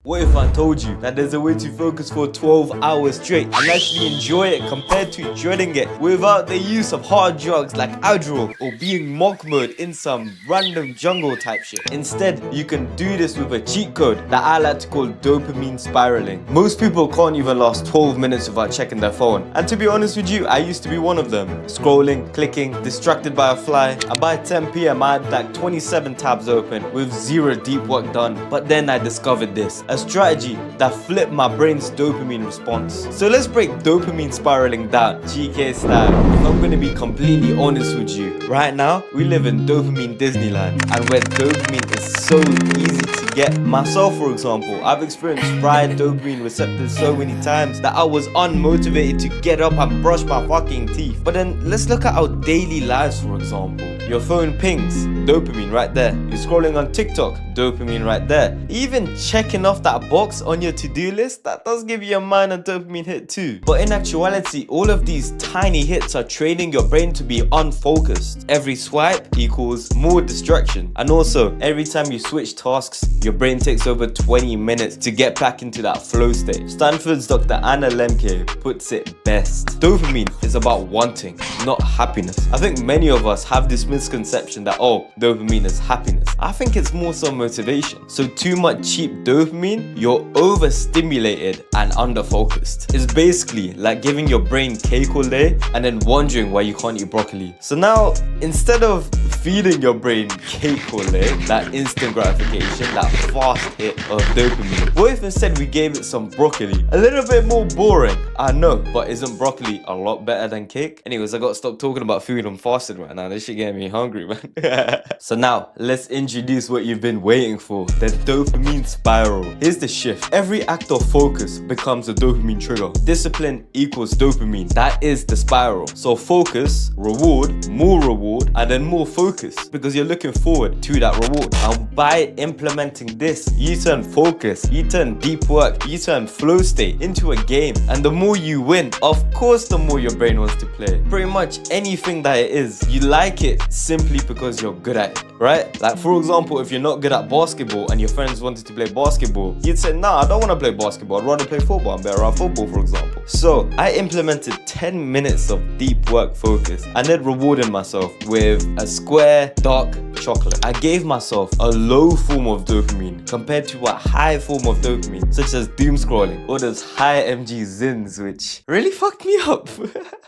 What if I told you that there's a way to focus for 12 hours straight and actually enjoy it compared to dreading it without the use of hard drugs like Adderall or being monk mode in some random jungle type shit? Instead, you can do this with a cheat code that I like to call dopamine spiraling. Most people can't even last 12 minutes without checking their phone. And to be honest with you, I used to be one of them. Scrolling, clicking, distracted by a fly, and by 10 p.m. I had like 27 tabs open with zero deep work done. But then I discovered this, a strategy that flipped my brain's dopamine response. So let's break dopamine spiraling down, GK style. If I'm gonna be completely honest with you, right now we live in dopamine Disneyland, and where dopamine is so easy to get. Myself, for example, I've experienced fried dopamine receptors so many times that I was unmotivated to get up and brush my fucking teeth. But then let's look at our daily lives, for example. Your phone pings, dopamine right there. You're scrolling on TikTok, dopamine right there. Even checking off that box on your to-do list, that does give you a minor dopamine hit too. But in actuality, all of these tiny hits are training your brain to be unfocused. Every swipe equals more distraction. And also, every time you switch tasks, your brain takes over 20 minutes to get back into that flow state. Stanford's Dr. Anna Lemke puts it best. Dopamine is about wanting, not happiness. I think many of us have this misconception that, oh, dopamine is happiness. I think it's more so motivation. So too much cheap dopamine, you're overstimulated and underfocused. It's basically like giving your brain cake all day and then wondering why you can't eat broccoli. So now, instead of feeding your brain cake all day, that instant gratification, that fast hit of dopamine, what if instead we gave it some broccoli? A little bit more boring, I know, but isn't broccoli a lot better than cake? Anyways, I gotta stop talking about food. I'm fasted right now. This shit getting me hungry, man. So now, let's introduce what you've been waiting for, the dopamine spiral. Here's the shift. Every act of focus becomes a dopamine trigger. Discipline equals dopamine. That is the spiral. So focus, reward, and then more focus, because you're looking forward to that reward. And by implementing this, you turn focus, you turn deep work, you turn flow state into a game. And the more you win, of course, the more your brain wants to play. Pretty much anything that it is, you like it simply because you're good at it, right? Like, for example, if you're not good at basketball and your friends wanted to play basketball, you'd say, nah, I don't want to play basketball, I'd rather play football. I'm better at football, for example. So I implemented 10 minutes of deep work focus and then rewarded myself with a square dark chocolate. I gave myself a low form of dopamine compared to a high form of dopamine, such as doom scrolling or those high 𝐬𝐮𝐬𝐫𝐞, which really fucked me up.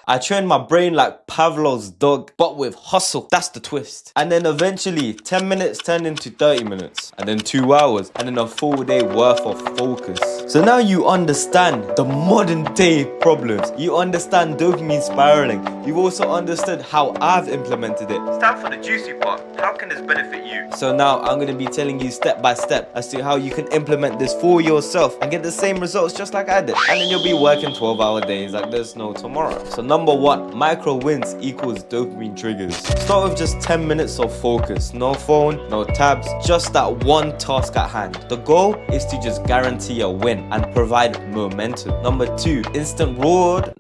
I trained my brain like Pavlov's dog, but with hustle. That's the twist. And then eventually 10 minutes turned into 30 minutes, and then 2 hours, and then a full day worth of focus. So now you understand the modern day problems. You understand dopamine spiraling. You've also understood how I've implemented it. It's time for the juicy part. How can this benefit you? So now I'm going to be telling you step by step as to how you can implement this for yourself and get the same results just like I did. And then you'll be working 12-hour days like there's no tomorrow. So number one, micro wins equals dopamine triggers. Start with just 10 minutes of focus. No phone, no tabs, just that one task at hand. The goal is to just guarantee a win and provide momentum. Number two, instant reward.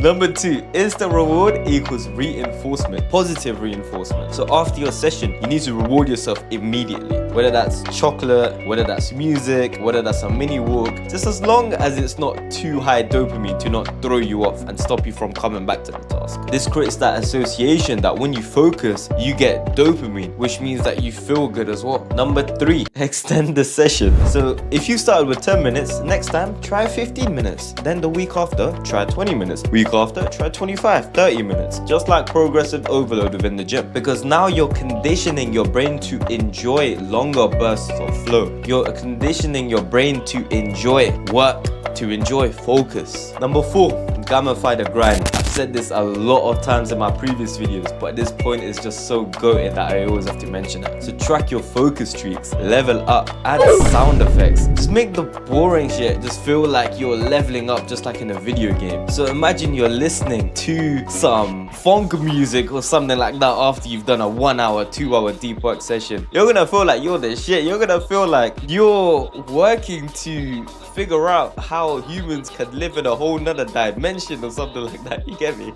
Number two, instant reward equals reinforcement, positive reinforcement. So after your session, you need to reward yourself immediately. Whether that's chocolate, whether that's music, whether that's a mini walk, just as long as it's not too high dopamine to not throw you off and stop you from coming back to the task. This creates that association that when you focus, you get dopamine, which means that you feel good as well. Number three, extend the session. So if you started with 10 minutes, next time try 15 minutes. Then the week after, try 20 minutes. Week after, try 25, 30 minutes. Just like progressive overload within the gym. Because now you're conditioning your brain to enjoy longer bursts of flow. You're conditioning your brain to enjoy work, to enjoy focus. Number four, gamify the grind. I've said this a lot of times in my previous videos, but this point is just so goated that I always have to mention it. So track your focus streaks, level up, add sound effects. Just make the boring shit just feel like you're leveling up just like in a video game. So imagine you're listening to some funk music or something like that after you've done a 1 hour, 2 hour deep work session. You're gonna feel like you're the shit. You're gonna feel like you're working to figure out how humans can live in a whole nother dimension or something like that. You get me?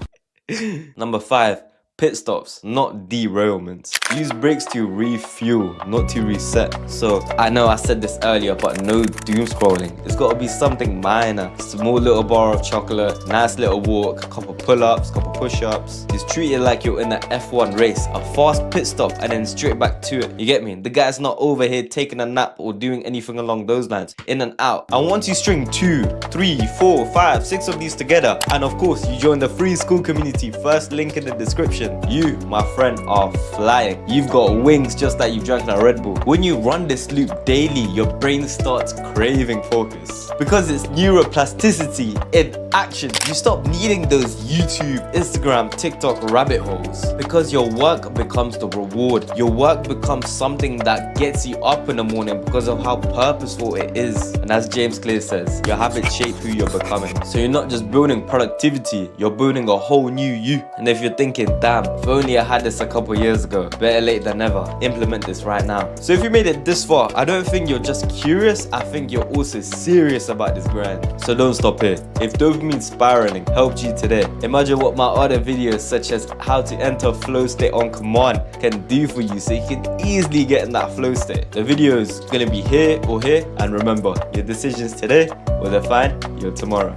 Number five, pit stops, not derailments. Use breaks to refuel, not to reset. So I know I said this earlier, but no doom scrolling. It's got to be something minor. Small little bar of chocolate, nice little walk, couple pull-ups, couple push-ups. Just treat it like you're in an F1 race, a fast pit stop and then straight back to it. You get me? The guy's not over here taking a nap or doing anything along those lines. In and out. And once you string 2, 3, 4, 5, 6 of these together, and of course you join the free school community, first link in the description, you, my friend, are flying. You've got wings just like you've drank a Red Bull. When you run this loop daily, your brain starts craving focus because it's neuroplasticity in action. You stop needing those YouTube, Instagram, TikTok rabbit holes because your work becomes the reward. Your work becomes something that gets you up in the morning because of how purposeful it is. And as James Clear says, your habits shape who you're becoming. So you're not just building productivity, you're building a whole new you. And if you're thinking, damn, if only I had this a couple years ago, better late than never, implement this right now. So if you made it this far, I don't think you're just curious, I think you're also serious about this grind. So don't stop here. If dopamine spiraling helped you today, imagine what my other videos such as how to enter flow state on command can do for you so you can easily get in that flow state. The video is going to be here or here, and remember, your decisions today will define your tomorrow.